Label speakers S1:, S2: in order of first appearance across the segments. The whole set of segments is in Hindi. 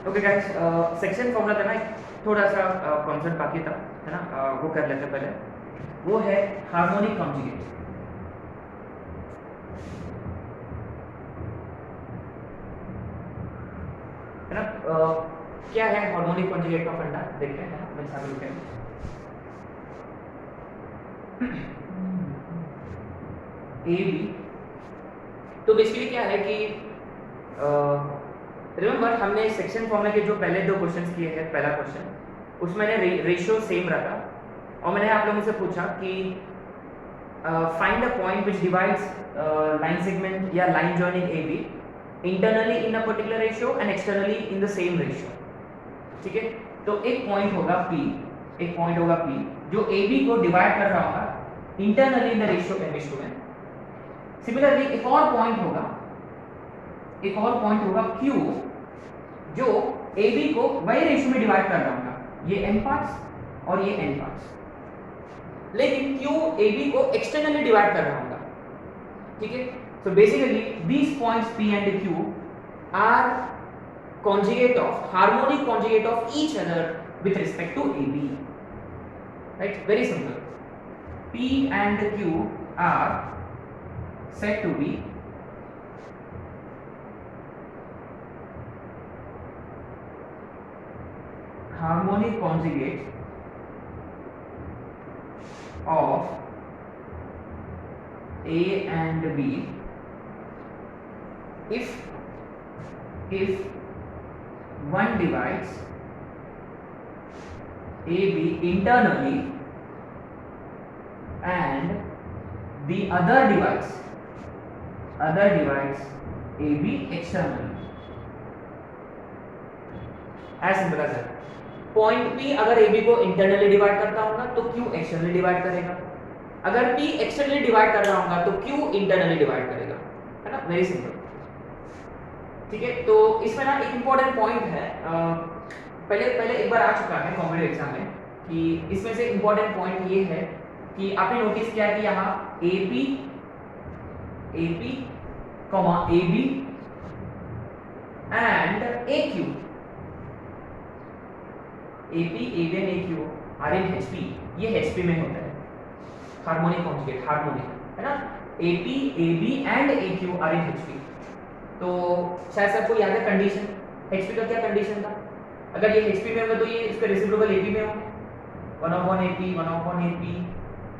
S1: ओके गाइस, सेक्शन फॉर्मूला था ना, थोड़ा सा कॉन्सेप्ट बाकी था, है ना, वो कर लेते पहले। वो है हार्मोनिक कॉन्जुगेट, है ना। क्या है हार्मोनिक कॉन्जुगेट का फंडा, देखते हैं, है ना। Let's have a look at A B. तो बेसिकली क्या है कि रिमेंबर हमने सेक्शन फॉर्मूला के जो पहले दो क्वेश्चंस किए हैं, पहला क्वेश्चन उसमें रेशियो सेम रखा और मैंने आप लोगों से पूछा कि find a point which divides line segment या line joining A B internally in a particular ratio and externally in the same ratio. ठीक है, तो एक पॉइंट होगा P, एक पॉइंट होगा P जो ए बी को डिवाइड कर रहा होगा internally in the ratio m/n। Similarly एक और पॉइंट होगा Q जो ए बी को वही रेशियो में डिवाइड कर रहा होगा, ये n पार्ट्स और ये n पार्ट्स, लेकिन Q ए बी को एक्सटर्नली डिवाइड कर रहा होगा। ठीक है, so basically these points P and Q are harmonic conjugate of each other with respect to AB, right? Very simple. P and Q are said to be harmonic conjugate of A and B if one divides AB internally and the other divides AB externally. As simple as that. Point P अगर AB को इंटरनली डिवाइड करता होगा तो Q एक्सटर्नली डिवाइड करेगा, अगर P एक्सटर्नली डिवाइड कर रहा होगा तो Q इंटरनली डिवाइड करेगा, है ना। Very simple. ठीक है, तो इसमें ना एक इंपॉर्टेंट पॉइंट है, पहले एक बार आ चुका है कॉम्पिटिटिव एग्जाम में, कि इसमें से इंपॉर्टेंट पॉइंट ये है कि आपने नोटिस किया कि यहाँ AP AB and AQ, AP AB and AQ are in HP, ये HP में होता है हार्मोनिक कॉन्जुगेट, हार्मोनिक, है ना। AP AB and AQ are in HP। तो शायद सबको याद है कंडीशन, HP का क्या कंडीशन था, अगर ये HP में होंगे तो ये इसका रेसिप्रोकल AP में होंगे, 1/AP 1/AP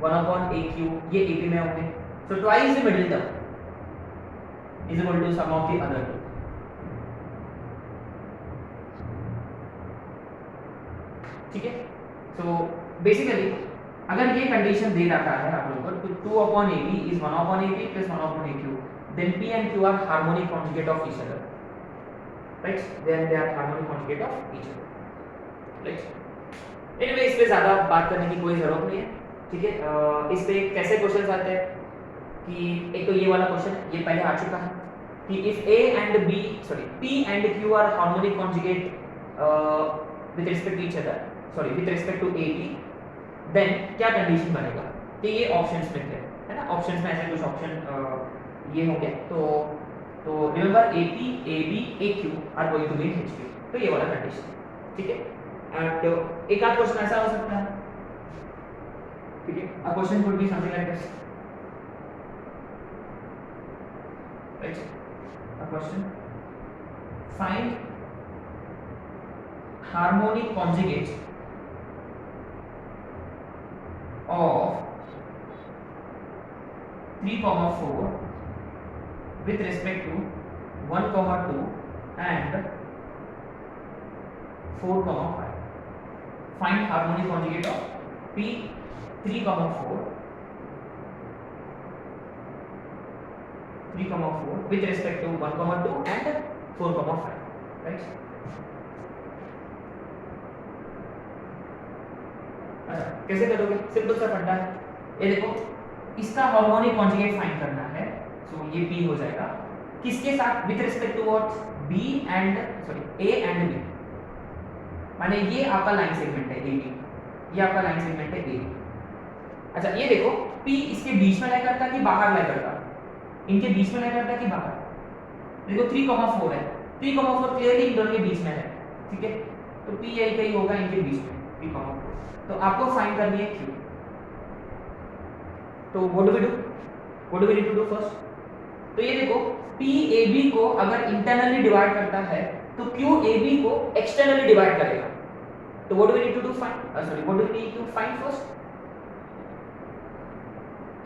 S1: 1/AQ ये AP में होंगे, so twice the middle term is equal to sum of the other two। ठीक है, so basically अगर ये कंडीशन दे रखा है आप लोगों को, तो 2/AB is 1/AP plus 1/AQ, then P and Q are harmonic conjugate of each other, right? Then they are harmonic conjugate of each other, right? Anyway, इस पे ज़्यादा बात करने की कोई ज़रूरत नहीं है। ठीक है, इस पे कैसे क्वेश्चन आते हैं कि एक तो ये वाला क्वेश्चन ये पहले आ चुका है कि if P and Q are harmonic conjugate with respect to each other, with respect to AB, then क्या कंडीशन बनेगा, कि ये ऑप्शंस में थे, है ना। ऑप्शंस में ऐसे कुछ ऑप्शन ये होंगे, तो remember AP AB AQ are going to be in HP, तो ये वाला कंडीशन। ठीक है, एंड एक आध क्वेश्चन ऐसा हो सकता है, ठीक है, a question could be something like this, right. A question, find harmonic conjugate of 3,4 with respect to 1,2 and 4,5. Find harmonic conjugate of P 3,4 with respect to 1,2 and 4,5, right? कैसे करोगे, सिंपल सा फंडा है, ये देखो इसका हार्मोनिक कॉन्जुगेट फाइंड करना है, सो ये P हो जाएगा किसके साथ, with respect to what, A and B, माने ये आपका लाइन सेगमेंट है AB, ये आपका लाइन सेगमेंट है AB। अच्छा ये देखो P इसके बीच में लाई करता कि बाहर लाई करता, इनके बीच में लाई करता कि बाहर, देखो 3,4 है, 3,4 क्लियरली इन दोनों के बीच में है, ठीक है, तो P यही कहीं होगा इनके बीच में, P, तो आपको फाइंड करनी है Q। तो what do we do, what do we need to do first? तो ये देखो PAB को अगर इंटरनली डिवाइड करता है तो QAB को एक्सटर्नली डिवाइड करेगा। तो what do we need to do find, sorry what do we need to find first?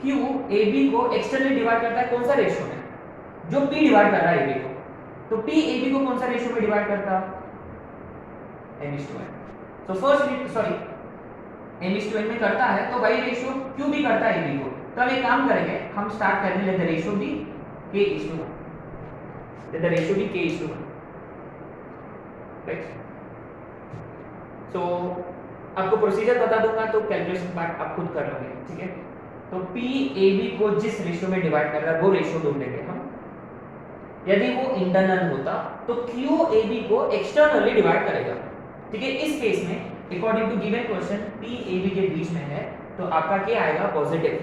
S1: QAB को एक्सटर्नली डिवाइड करता है कौन सा रेशियो में? जो P डिवाइड कर रहा है AB को। तो PAB को कौन सा रेशियो में डिवाइड करता है? m/n। तो फर्स्ट सॉरी m/n में करता है तो वही रेशियो Q भी करता है AB को। तो अब एक काम करेंगे, हम स्टार्ट करने लेते रेशियो भी K/1, let the ratio be K/1, right? So आपको प्रोसीजर बता दूंगा तो कैलकुलेशन पार्ट आप खुद कर लोगे, ठीक है? तो PAB को जिस रेशियो में डिवाइड कर रहा है वो रेशियो ढूंढेंगे हम। यदि वो इंटरनल होता तो QAB को एक्सटर्नली डिवाइड करेगा, ठीक है? इस केस में according to given question PAB के बीच में है तो आपका क्या आएगा? पॉजिटिव,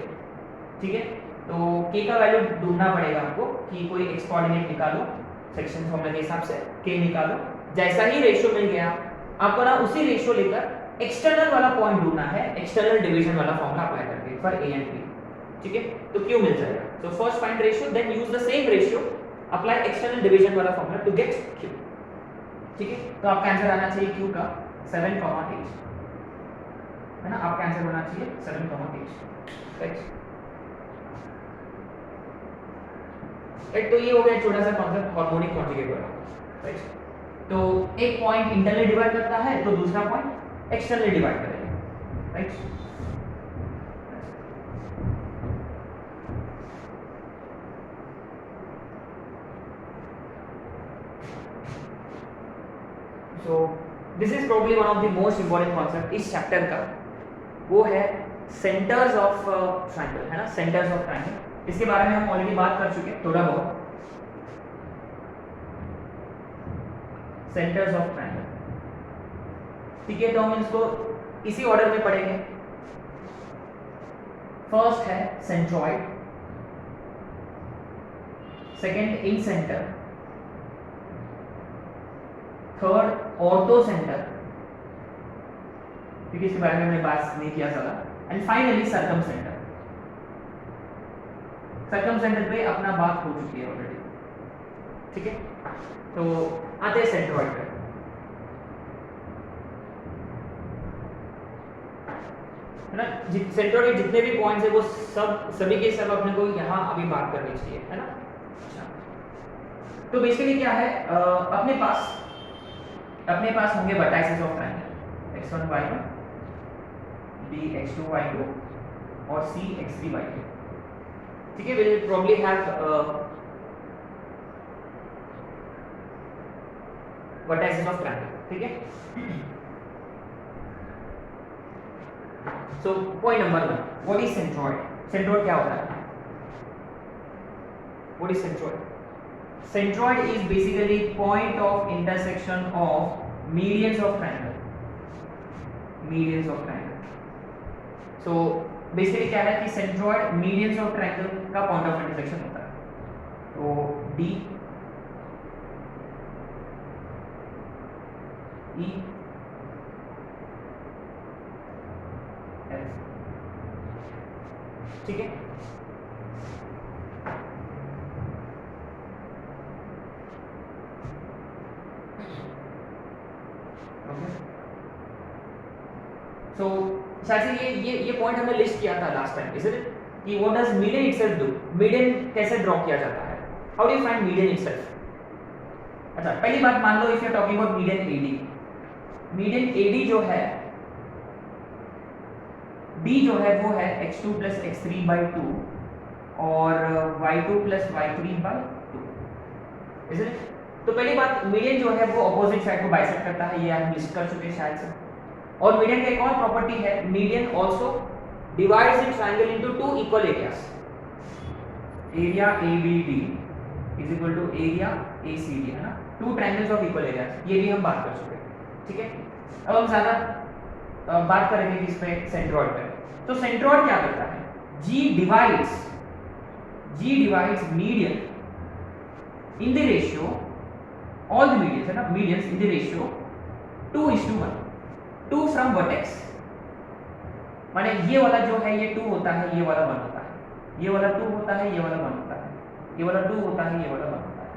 S1: ठीक है? तो k का वैल्यू ढूंढना पड़ेगा आपको कि कोई x कोऑर्डिनेट निकालो, सेक्शन फॉर्मूला के हिसाब से k निकालो। जैसा ही रेशियो मिल गया आपको ना उसी रेशियो लेकर एक्सटर्नल वाला पॉइंट ढूंढना है, एक्सटर्नल डिवीजन वाला फॉर्मूला अप्लाई करके फॉर a एंड b, ठीक है? तो q मिल जाएगा। तो first find ratio, then use the same ratio, apply external division वाला फॉर्मूला टू गेट q, ठीक है? तो आपका आंसर आना चाहिए q का 7,8, है ना? आपका आंसर होना चाहिए 7,8, राइट? राइट, तो ये हो गया छोटा सा कॉन्सेप्ट हार्मोनिक कॉन्जुगेट वाला, राइट? तो एक पॉइंट इंटरनली डिवाइड करता है तो दूसरा पॉइंट एक्सटर्नली डिवाइड करेगा, right? So this is probably one of the most important concept इस चैप्टर का, वो है सेंटर्स ऑफ ट्रायंगल, है ना? सेंटर्स ऑफ ट्रायंगल, इसके बारे में हम ऑलरेडी बात कर चुके हैं थोड़ा बहुत। सेंटर्स ऑफ ट्रायंगल, ठीक है? तो हम इसको इसी ऑर्डर में पढ़ेंगे। फर्स्ट है centroid, second in centre, third ortho centre, ठीक है? इसके बारे में हमने बात नहीं किया ज़्यादा, and finally circum centre. Circum centre पे अपना बात हो चुकी है ऑलरेडी, ठीक है? तो आते हैं सेंट्रॉइड पे, है ना? सेंट्रॉइड के जितने भी पॉइंट्स है वो सभी के सब अपने को यहाँ अभी बात करनी चाहिए, है ना? अच्छा, तो बेसिकली क्या है, अपने पास होंगे vertices of triangle x1 y1, b x2 y2 और c x3 y3, ठीक है? Will probably have vertices of triangle, ठीक है? So point number 1, what is centroid? Centroid क्या होता है? What is centroid? Centroid is basically point of intersection of medians of triangle. Medians of triangle. So basically क्या है कि centroid medians of triangle का point of intersection होता है। तो D E F, ठीक है? तो शायद से ये पॉइंट हमने लिस्ट किया था लास्ट टाइम, इज इट? कि what does median itself do? Median कैसे ड्रॉ किया जाता है? How do you find median itself? अच्छा, पहली बात मान लो if you are talking about median AD, median AD जो है डी जो है वो है x2 + x3/2 और y2 + y3/2, इज इट? तो पहली बात, मीडियन जो है वो अपोजिट साइड को बाइसेक्ट करता है, ये हम लिस्ट कर चुके हैं शायद से। और मीडियन का एक और प्रॉपर्टी है, median also divides the triangle into two equal areas. Area ABD is equal to area ACD, है ना? Two triangles of equal areas, ये भी हम बात कर चुके हैं, ठीक है? अब हम ज्यादा बात करेंगे किस पे? सेंट्रॉइड पे। तो सेंट्रॉइड क्या करता है? G divides median in the ratio, all the medians, है ना? Medians in the ratio 2:1, 2 from vertex, माने ये वाला जो है ये 2 होता है, ये वाला 1 होता है, ये वाला 2 होता है, ये वाला 1 होता है, ये वाला 2 होता है, ये वाला 1 होता है,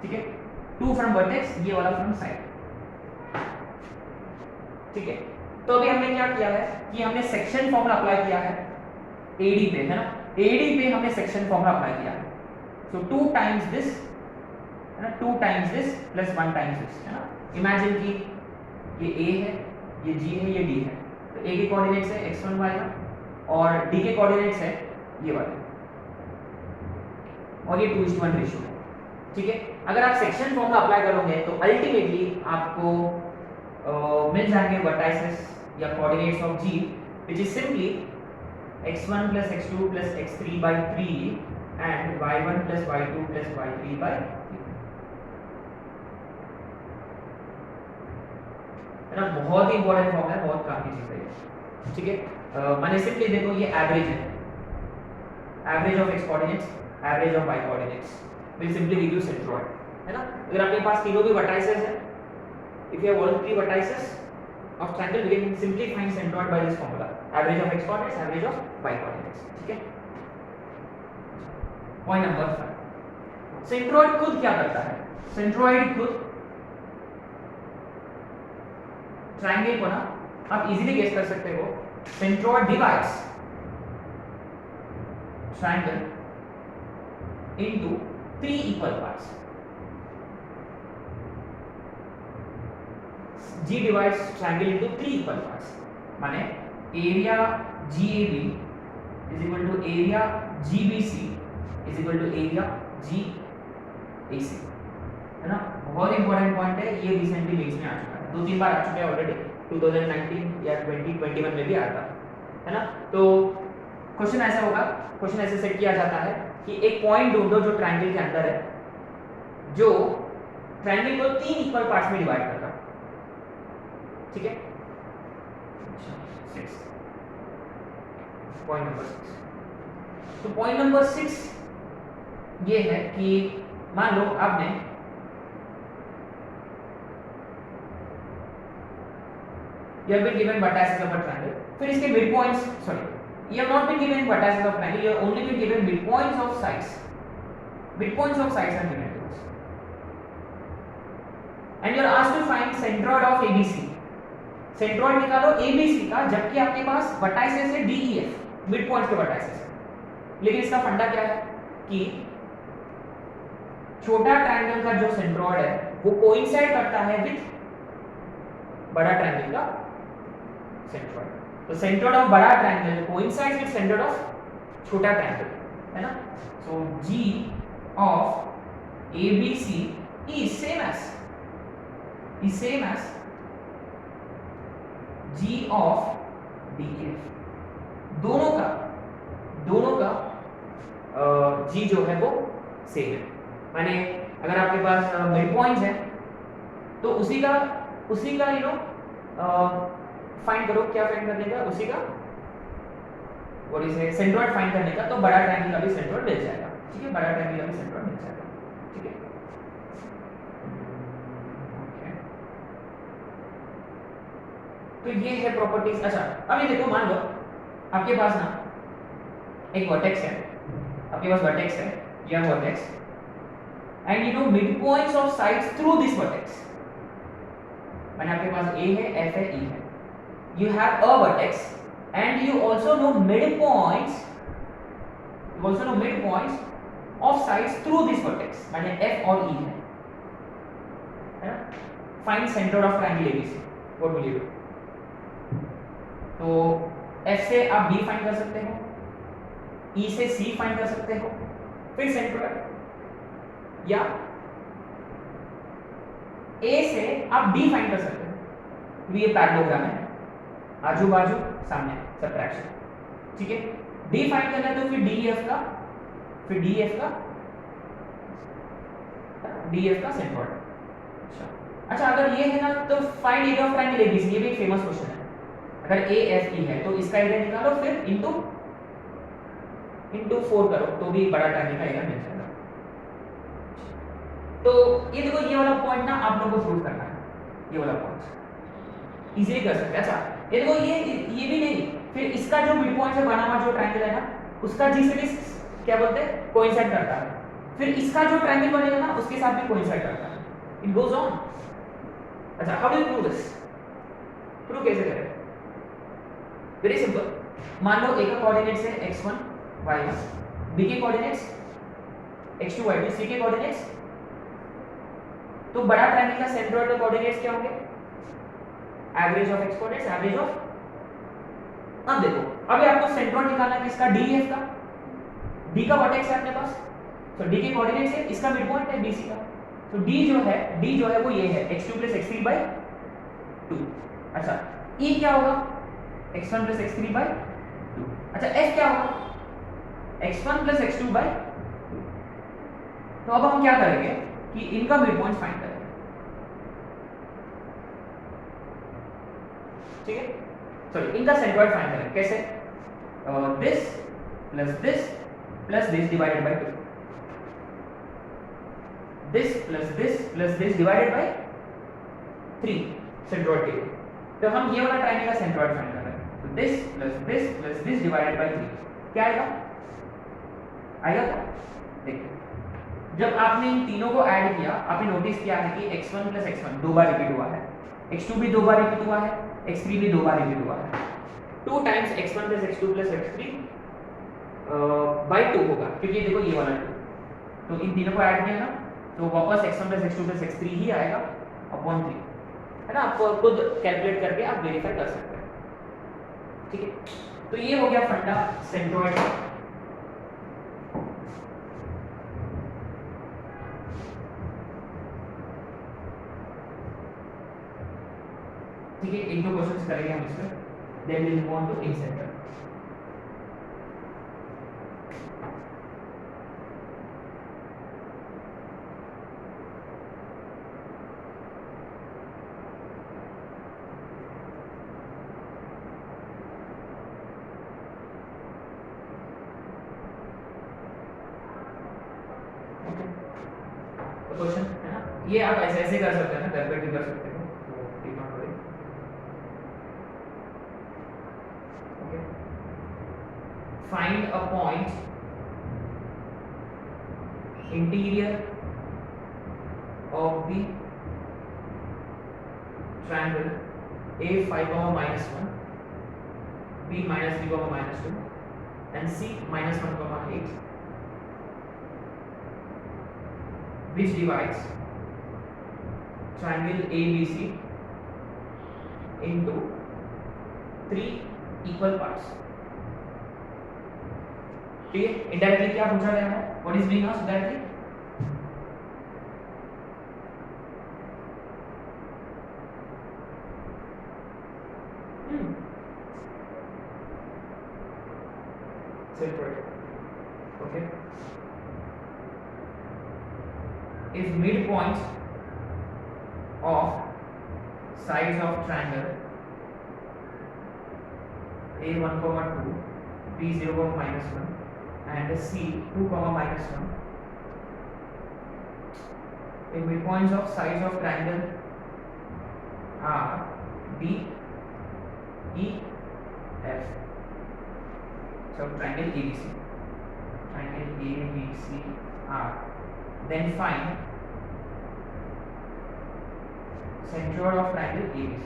S1: ठीक है। 2 फ्रॉम वर्टेक्स, ये वाला फ्रॉम साइड, ठीक है। तो अभी हमने क्या किया है कि हमने सेक्शन फॉर्मूला अप्लाई किया है एडी पे, है ना, एडी पे हमने सेक्शन फॉर्मूला अप्लाई किया है। सो 2 टाइम्स दिस, है ना, 2 times this plus 1 times this, है ना। इमेजिन कि ये a है, ये g है, ये d है, तो a के कोऑर्डिनेट्स है x1 y1 और d के कोऑर्डिनेट्स है ये वाले, और ये 2:1 रेशियो है, ठीक है। अगर आप सेक्शन फॉर्मूला अप्लाई करोगे तो अल्टीमेटली आपको मिल जाएंगे वर्टाइसेस या coordinates of g, which is simply x1 plus x2 plus x3 by 3 and y1 plus y2 plus y3 by 3, है ना। बहुत ही इंपॉर्टेंट फॉर्मूला है, बहुत काफी चीज है, ठीक है। माने सिंपली देखो ये एवरेज है, average of x coordinates, average of y coordinates will simply give you centroid, है ना। अगर आपके पास तीनों भी वर्टाइसेस है, if you have all 3 vertices of triangle, we can simply find centroid by this formula, average of x coordinates, average of y coordinates, ठीक है। पॉइंट नंबर 5, सेंट्रोइड खुद क्या करता है? सेंट्रोइड खुद ट्रायंगल को ना आप इजीली गेस कर सकते हो, centroid divides triangle into 3 equal parts. G divides triangle into 3 equal parts, माने area GAB is equal to area GBC is equal to area GAC, है ना। बहुत इंपॉर्टेंट पॉइंट है, ये रिसेंटली मेंस में आ चुका है, 2-3 बार आ चुका है ऑलरेडी, 2019 या 2021 में भी आया था, है ना। तो क्वेश्चन ऐसा होगा, क्वेश्चन ऐसे सेट किया जाता है कि एक पॉइंट ढूंढो जो ट्रायंगल के अंदर है, जो ट्रायंगल को 3 इक्वल पार्ट्स में डिवाइड करता है, ठीक है। पॉइंट नंबर 6, तो पॉइंट नंबर 6 ये है कि मान लो आपने you have been given vertices of a triangle, फिर इसके mid points, sorry you have not been given vertices of triangle, you have only been given midpoints of sides, midpoints of sides are given to us and you are asked to find centroid of ABC, centroid निकालो ABC का, जबकि आपके पास वर्टाइसेस है DEF, मिड पॉइंट के वर्टाइसेस है। लेकिन इसका फंडा क्या है कि छोटा ट्रायंगल का जो सेंट्रोइड है वो कोइंसाइड करता है विद बड़ा ट्रायंगल का सेंट्रोइड, तो सेंट्रोइड ऑफ बड़ा triangle coincides with centroid of छोटा ट्रायंगल, है ना। सो G of ABC is same as G of DEF, दोनों का G जो है वो सेम है, माने अगर आपके पास मिड पॉइंट्स है तो उसी का यू नो फाइंड करो, क्या फाइंड करने का, उसी का व्हाट इज है सेंट्रोइड फाइंड करने का, तो बड़ा ट्रायंगल का भी सेंट्रोइड मिल जाएगा, ठीक है, बड़ा ट्रायंगल का भी सेंट्रोइड मिल जाएगा, ठीक है। तो ये है प्रॉपर्टीज। अच्छा अब ये देखो, मान लो आपके पास ना एक वर्टेक्स है, आपके पास वर्टेक्स है, यह vertex, and you know mid points of sides through this vertex, माने आपके पास A है, F है, E है, you have a vertex and you also know midpoints of sides through this vertex, माने F और E है ना। find center of triangle ABC, what will you do? तो F से आप B फाइंड कर सकते हो, E से C फाइंड कर सकते हो, फिर सेंट्रोइड, या A से आप D फाइंड कर सकते हो, ये पैरेललोग्राम है, आजू बाजू सामने सबट्रैक्शन, ठीक है। D फाइंड करना है तो फिर DEF का सेंट्रोइड। अच्छा अगर ये है ना तो find area of triangle ABC, ये भी एक फेमस क्वेश्चन है। अगर AFE है तो इसका एरिया निकालो, फिर इनटू 4 करो तो भी बड़ा ट्रायंगल का एरिया मिल जाएगा। तो ये देखो, ये वाला पॉइंट ना आप लोगों को प्रूव करना है, ये वाला पॉइंट इजीली कर सकते हैं। अच्छा ये देखो ये भी नहीं, फिर इसका जो मिड पॉइंट से बना हुआ जो ट्रायंगल है ना, उसका जी से भी क्या बोलते हैं कोइंसाइड करता है, फिर इसका जो ट्रायंगल बनेगा ना उसके साथ भी कोइंसाइड करता है। It goes on. अच्छा how do you prove this? Prove कैसे करें? Very simple. मान लो ए का कोऑर्डिनेट्स है x1 y1, b के कोऑर्डिनेट्स x2 y2, c के कोऑर्डिनेट्स, तो बड़ा ट्रायंगल का सेंट्रोइड के कोऑर्डिनेट्स क्या होंगे? Average of x coordinates, average of. अब देखो अभी आपको सेंट्रोइड निकालना है किसका? d f का। d का वर्टेक्स है अपने पास, तो d के कोऑर्डिनेट्स है, इसका मिड पॉइंट है bc का, तो d जो है वो ये है x2 x3 2। अच्छा e क्या होगा? x1 x3 2। अच्छा f क्या होगा? x1 x2 2। तो अब हम क्या करेंगे कि इनका मिड पॉइंट फाइंड करेंगे, ठीक है? सॉरी इनका सेंट्रोइड फाइंड करेंगे कैसे? This plus this divided by 2, this divided by 3 centroid के लिए। तो हम ये वाला ट्रायंगल का सेंट्रोइड फाइंड कर रहे हैं, तो दिस डिवाइडेड बाय 3 क्या आएगा? क्या? देखिए जब आपने इन तीनों को ऐड किया, आपने नोटिस किया है कि x1 x1 दो बार रिपीट हुआ है, x2 भी दो बार रिपीट हुआ है, x3 भी दो बार रिपीट हुआ है। 2 times x1 x2 x3 bye 2 होगा, क्योंकि देखो ये वाला 2, तो इन तीनों को ऐड किया ना तो वापस x1 x2 x3 ही आएगा अपॉन 3, है ना? आपको खुद कैलकुलेट करके आप वेरीफाई कर सकते हैं, ठीक है? तो ये हो गया फंडा सेंट्रोइड। ठीक है, एक दो क्वेश्चंस करेंगे हम इसमें, then we will move on to incentre. Question है ना, ये आप ऐसे ऐसे कर सकते हैं ना, घर पे भी कर सकते हो, तो ठीक not worry. Okay, find a point interior of the triangle a5, -1, b -3, -2 and c -1, 8, which divides triangle ABC into 3 equal parts। ठीक है, इनडायरेक्टली क्या पूछा गया है? What is being asked directly? Separate. Okay, if midpoints of sides of triangle a1, 2, b0, -1 and c2, -1, if midpoints of sides of triangle are d, e, f, so triangle ABC are, then find centroid of triangle ABC।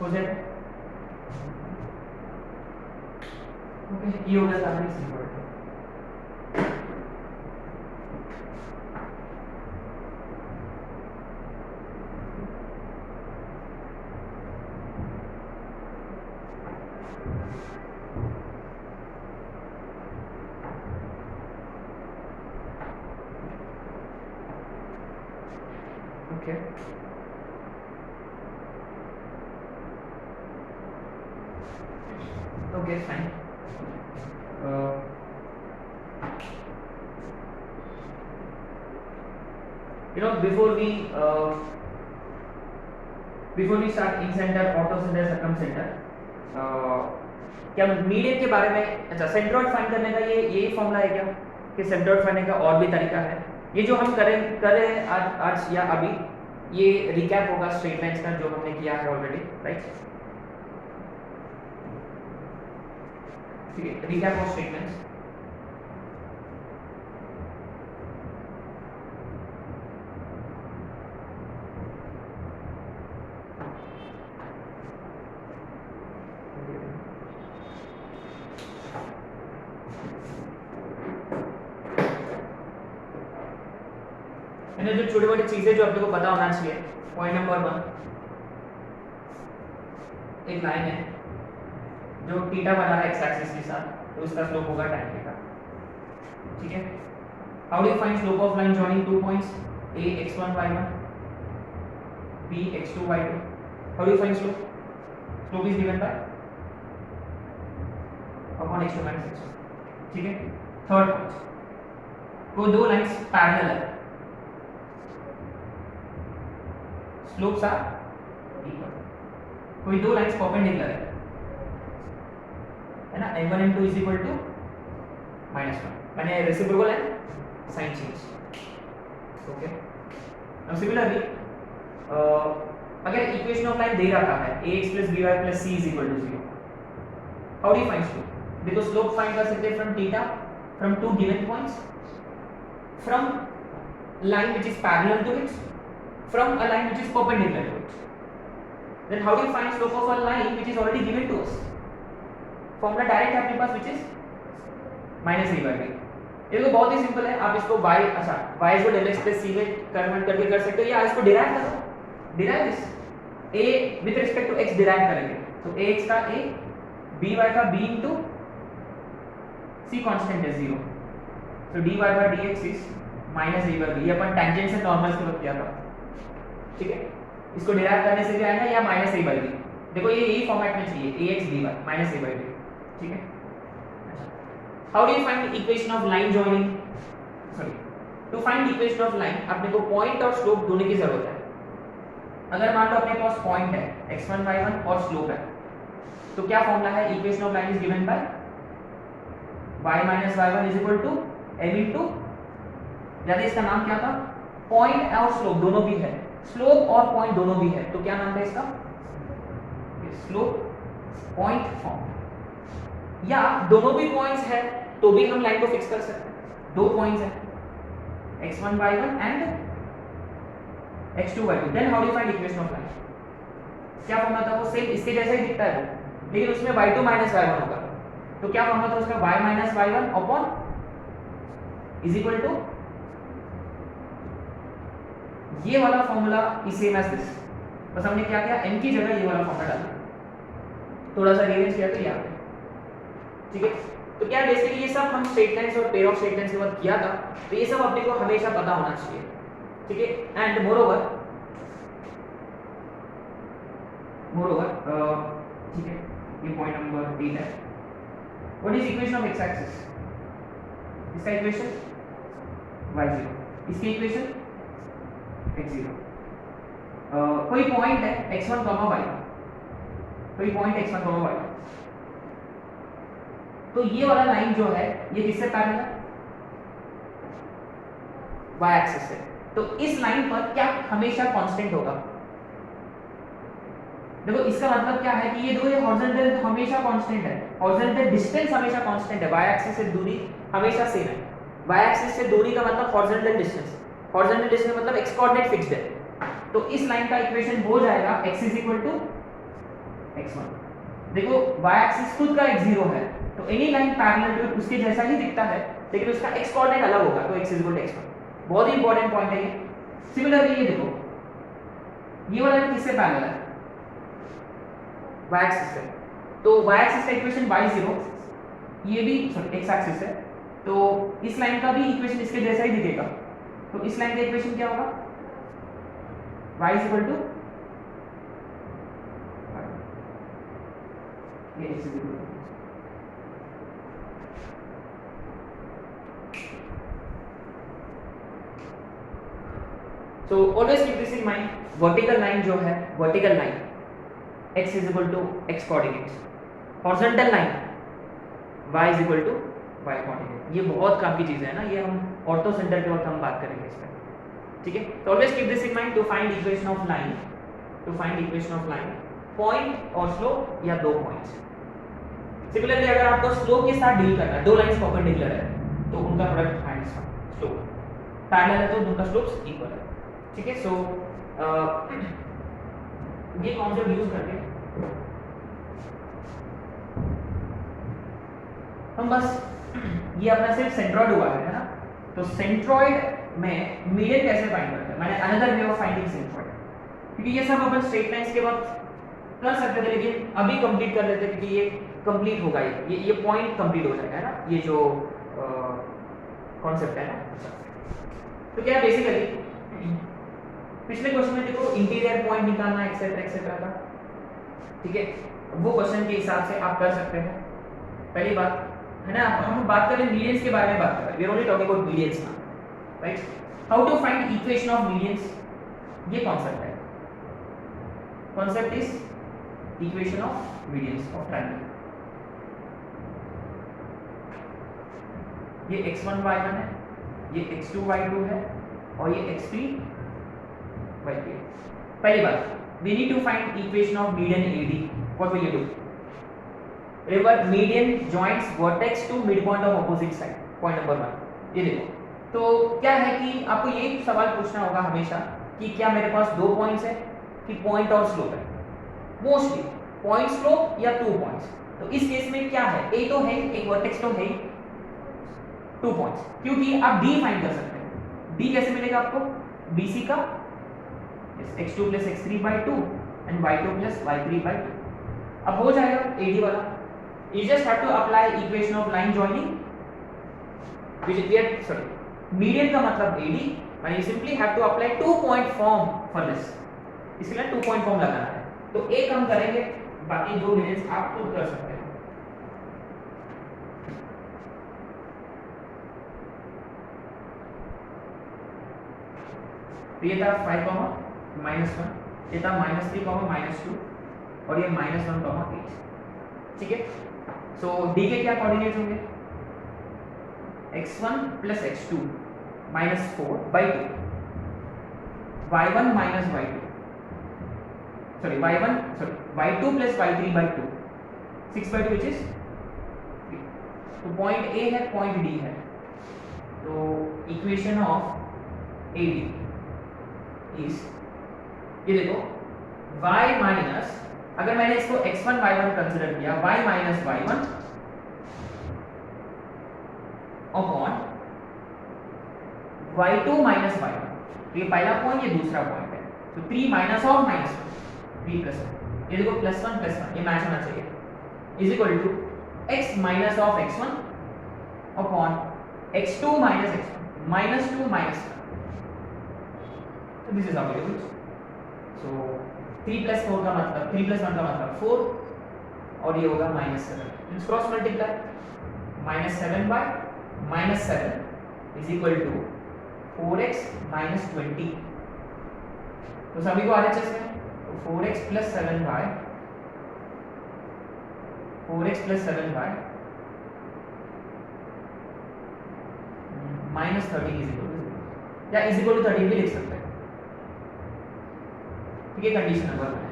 S1: हो जाएगा? ओके, ये हो गया सारा centroid. Okay. Okay, fine. Before we start in center, auto center, circumcenter, क्या मीडियन के बारे में? अच्छा, सेंट्रोइड फाइंड करने का ये फॉर्मूला है क्या कि सेंट्रोइड फाइंड करने का और भी तरीका है? ये जो हम कर रहे हैं आज या अभी, ये रिकैप होगा स्ट्रेट लाइंस का जो हमने किया है ऑलरेडी, राइट? ठीक है, रिकैप ऑफ स्ट्रेट लाइंस। मैंने जो छोटी मोटी चीजें जो अपने को पता होना चाहिए। पॉइंट नंबर 1, एक लाइन है जो थीटा बना रहा है एक्स एक्सिस के साथ, तो उसका स्लोप होगा tan थीटा। ठीक है, how do you find slope of line joining two points a x1 y1 b x2 y2? How do you find slope? Slope is given by upon x2 minus x1। ठीक है, थर्ड पॉइंट, कोई दो लाइंस पैरेलल है, स्लोप्स आर इक्वल। कोई दो लाइंस परपेंडिकुलर है ना, m1 m2 is equal to -1, मैंने रेसिप्रोकल है, sign change. Okay, now similarly अगर इक्वेशन ऑफ लाइन दे रखा है ax plus by plus c is equal to 0, how do you find slope? देखो स्लोप फाइंड कर सकते हैं from theta, from two given points, from line which is parallel to it, from a line which is perpendicular to it. Then how do you find slope of a line which is already given to us? Formula direct है अपने पास which is minus a by b। ये तो बहुत ही सिंपल है, आप इसको y, अच्छा y को del x plus c में कन्वर्ट करके कर सकते हो, या इसको डिराइव करो, derive this a with respect to x derive करेंगे, तो ax का a, by का b into c कांस्टेंट है 0, so dy by dx is minus a by b। ये अपन टेंजेंट से नॉर्मल से किया था, ठीक है, इसको डिराइव करने से भी आएगा या माइनस a by b। देखो ये यही फॉर्मेट में चाहिए ax dy minus a by b। ठीक है, how do you find equation of line joining? Sorry, to find equation of line अपने को पॉइंट और स्लोप दोनों की जरूरत है। अगर मान लो अपने पास पॉइंट है x1 y1 और स्लोप है, तो क्या फॉर्मूला है? Equation of line is given by y minus y1 is equal to m into, याद है इसका नाम क्या था? पॉइंट और स्लोप दोनों भी है, स्लोप और पॉइंट दोनों भी है, तो क्या नाम था इसका? Slope point form. या दोनों भी पॉइंट्स है तो भी हम लाइन को फिक्स कर सकते हैं। दो पॉइंट्स है x1 y1 and x2 y2, then how do you find equation of line? क्या फॉर्मूला था? वो सेम इसके जैसा ही दिखता है वो, लेकिन उसमें y2 minus y1 होगा, तो क्या फॉर्मूला था उसका? y minus y1 upon is equal to ये वाला formula is same as this, बस हमने क्या किया, m की जगह ये वाला फॉर्मूला डाला, थोड़ा सा रीअरेंज किया तो ये आ गया। ठीक है, तो क्या बेसिकली ये सब हम स्ट्रेट लाइंस और पेयर ऑफ स्ट्रेट लाइंस के बाद किया था, तो ये सब अपने को हमेशा पता होना चाहिए। ठीक है, एंड मोर ओवर ठीक है, ये पॉइंट नंबर 8 है। What is equation of x axis? इसका इक्वेशन y0, इसकी इक्वेशन x0। कोई पॉइंट है x1 y, कोई पॉइंट x1 y, तो ये वाला लाइन जो है ये किससे पैरेलल है? y एक्सिस से। तो इस लाइन पर क्या हमेशा कांस्टेंट होगा? देखो इसका मतलब क्या है कि ये दो, ये हॉरिजॉन्टल हमेशा कांस्टेंट है, हॉरिजॉन्टल डिस्टेंस हमेशा कांस्टेंट है, y एक्सिस से दूरी हमेशा सेम है। y एक्सिस से दूरी का मतलब हॉरिजॉन्टल डिस्टेंस, हॉरिजॉन्टल डिस्टेंस मतलब x कोऑर्डिनेट फिक्स्ड है, तो इस लाइन का इक्वेशन हो जाएगा x is equal to x1। देखो y एक्सिस खुद का x0 है, तो एनी लाइन पैरेलल टू उसके जैसा ही दिखता है, लेकिन उसका x कोऑर्डिनेट अलग होगा, तो x is equal to x1। बहुत ही इंपॉर्टेंट पॉइंट है ये। सिमिलरली ये देखो, ये वाला लाइन किससे पैरेलल है? y एक्सिस से, तो y एक्सिस का इक्वेशन y0, ये भी सॉरी x एक्सिस है, तो इस लाइन का भी इक्वेशन इसके जैसा ही दिखेगा, तो इस लाइन का इक्वेशन क्या होगा? y इज इक्वल टू ये x is equal to, so always keep this in mind, vertical line जो है, vertical line x is equal to x coordinates, horizontal line y is equal to y coordinate। ये बहुत काम की चीज़ है ना, ये हम ऑर्थो सेंटर के वक्त हम बात करेंगे इस पर। ठीक है, तो always keep this in mind to find equation of line, to find equation of line, point और स्लोप या दो पॉइंट्स। सिमिलरली अगर आपको स्लोप के साथ डील करना है, दो लाइंस परपेंडिकुलर है तो उनका प्रोडक्ट फाइंड स्लोप, पैरेलल है तो उनका स्लोप्स इक्वल है, ठीक है। सो ये कॉन्सेप्ट यूज करके हम बस ये अपना सिर्फ सेंट्रॉइड हुआ है ना, तो सेंट्रॉइड में मीडियन कैसे फाइंड करते हैं, मैंने another way of finding centroid, क्योंकि ये सब अपन स्ट्रेट लाइंस के वक्त कर सकते थे लेकिन अभी कंप्लीट कर लेते क्योंकि ये कंप्लीट होगा, ये पॉइंट कंप्लीट हो जाएगा है ना, ये जो कॉन्सेप्ट है ना। तो क्या बेसिकली पिछले क्वेश्चन में देखो इंटीरियर पॉइंट निकालना एक्सेट्रा एक्सेट्रा का, ठीक है, वो क्वेश्चन के हिसाब से आप कर सकते हैं। पहली बात है ना, हम बात करें मीडियंस के बारे में बात कर रहे हैं, we are only talking about medians now, right. How to find equation of medians, ये कॉन्सेप्ट है, concept is equation of medians of triangle. ये x1 y1 है, ये x2 y2 है और ये x3 y3। पहली बात, we need to find equation of median AD. What will you do? Remember, median joins vertex to midpoint of opposite side. Point number 1. ये देखो, तो क्या है कि आपको ये सवाल पूछना होगा हमेशा कि क्या मेरे पास दो पॉइंट्स है कि पॉइंट और स्लोप है, मोस्टली पॉइंट स्लोप या टू पॉइंट्स। तो इस केस में क्या है, ए तो है, एक वर्टेक्स तो है, टू पॉइंट्स, क्योंकि आप डी फाइंड कर सकते हैं। डी कैसे मिलेगा आपको, BC का x2 plus x3 by 2 and y2 plus y3 by 2। अब हो जाएगा AD वाला, you just have to apply equation of line joining which is here, sorry, median का मतलब AD and you simply have to apply 2 point form for this, इसके लिए 2 point form लगाना है। तो एक हम करेंगे, बाकी दो मीडियंस आप खुद कर सकते हैं। तो ये था 5 -1, ये था -3 -2 और ये -1 8, ठीक है। सो डी के क्या कोऑर्डिनेट्स होंगे, x1 plus x2 -4 by 2, y1 minus y2, y2 plus y3 by 2, 6 by 2 which is 3। तो पॉइंट A है, पॉइंट D है, तो इक्वेशन ऑफ AD इज, ये देखो y माइनस, अगर मैंने इसको x1 y1 कंसीडर किया, y minus y1 upon y2 minus y1, तो ये पहला पॉइंट, ये दूसरा पॉइंट है, तो 3 माइनस ऑफ माइनस 3 प्लस 1, ये देखो +1 +1 ये मैच होना चाहिए, is equal to x minus of x1 upon x2 minus x1 -2 -1। So this is how it is. So 3 plus 4 का मतलब 3 plus 1 का मतलब 4 और ये होगा -7। Let's cross multiply, -7 by -7 is equal to 4x minus 20। तो सभी को RHS में, तो 4x plus 7 by -13 is equal to 0 या is equal to 13 भी लिख सकते हैं, ठीक है। कंडीशन नंबर 1 है।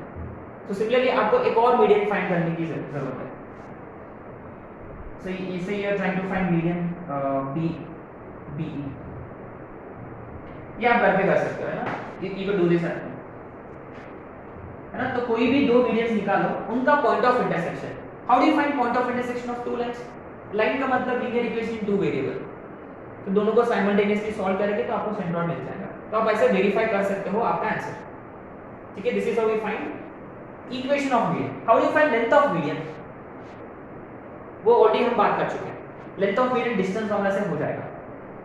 S1: तो सिमिलरली आपको एक और मीडियन फाइंड करने की जरूरत है। सो इसे you are trying to find median BE, ये आप घर पे कर सकते हो, है ना, you can do this at home, है ना। तो कोई भी दो मीडियंस निकालो, उनका point of intersection, how do you find point of intersection of two lines, line का मतलब linear equation in two variable, तो दोनों को साइमल्टेनियसली सॉल्व करेंगे तो आपको सेंट्रॉइड मिल जाएगा, तो आप ऐसे वेरीफाई कर सकते हो आपका आंसर, ठीक है। This is how we find equation of median. How do you find length of median, वो ऑलरेडी हम बात कर चुके हैं, length of median distance formula से हो जाएगा।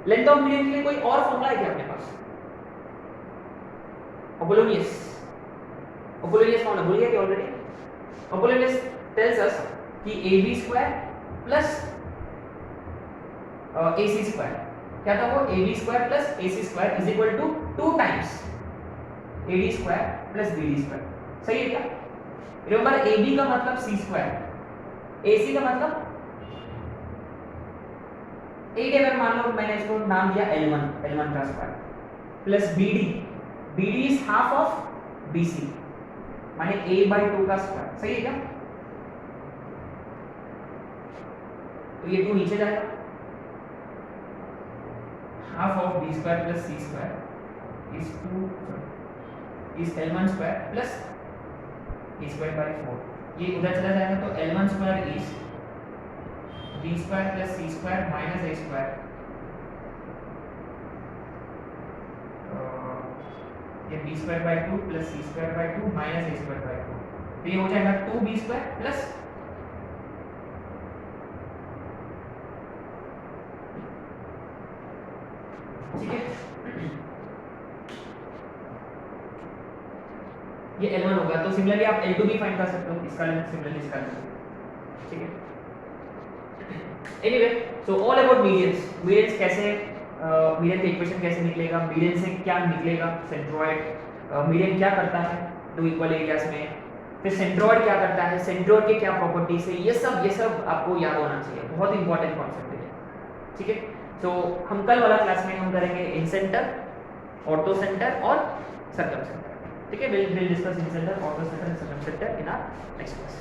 S1: लेंथ ऑफ मीडियन के लिए कोई और फॉर्मूला है क्या अपने पास, अपोलोनियस फॉर्मूला भूल गए क्या ऑलरेडी। अपोलोनियस टेल्स अस कि AB² प्लस AC², क्या था वो, AB² plus AC² is equal to 2 times AD² plus BD², सही है क्या। रिमेंबर AB का मतलब C², AC का मतलब 8, अगर मान लो मैंने इसको नाम दिया L1 का square, plus BD, BD is half of BC, माने a/2 का स्क्वायर, सही है क्या? तो ये 2 नीचे जाएगा, half of b square plus c square is 2 is L1 square plus a square by 4, ये उधर चला जाएगा तो L1 square is b square plus c square minus a square, ये b square by 2 plus c square by 2 minus a square by 2, तो ये हो जाएगा 2b स्क्वायर प्लस ठीक है, ये L1 होगा। तो सिमिलरली आप L2 भी फाइंड कर सकते हो, इसका लेंथ सिमिलरली इसका लेंथ, ठीक है। Anyway, so all about medians, medians कैसे, मीडियन का इक्वेशन कैसे निकलेगा, मीडियन से क्या निकलेगा, सेंट्रोइड, मीडियन क्या करता है दो इक्वल एरियाज में, फिर सेंट्रोइड क्या करता है, सेंट्रोइड के क्या प्रॉपर्टीज है, ये सब आपको याद होना चाहिए, बहुत इंपॉर्टेंट कॉन्सेप्ट है, ठीक है। तो हम कल वाला क्लास में हम करेंगे इन सेंटर, ऑर्थो सेंटर और सर्कम सेंटर, ठीक है। Will discuss incentre, orthocentre and circumcentre in our next class.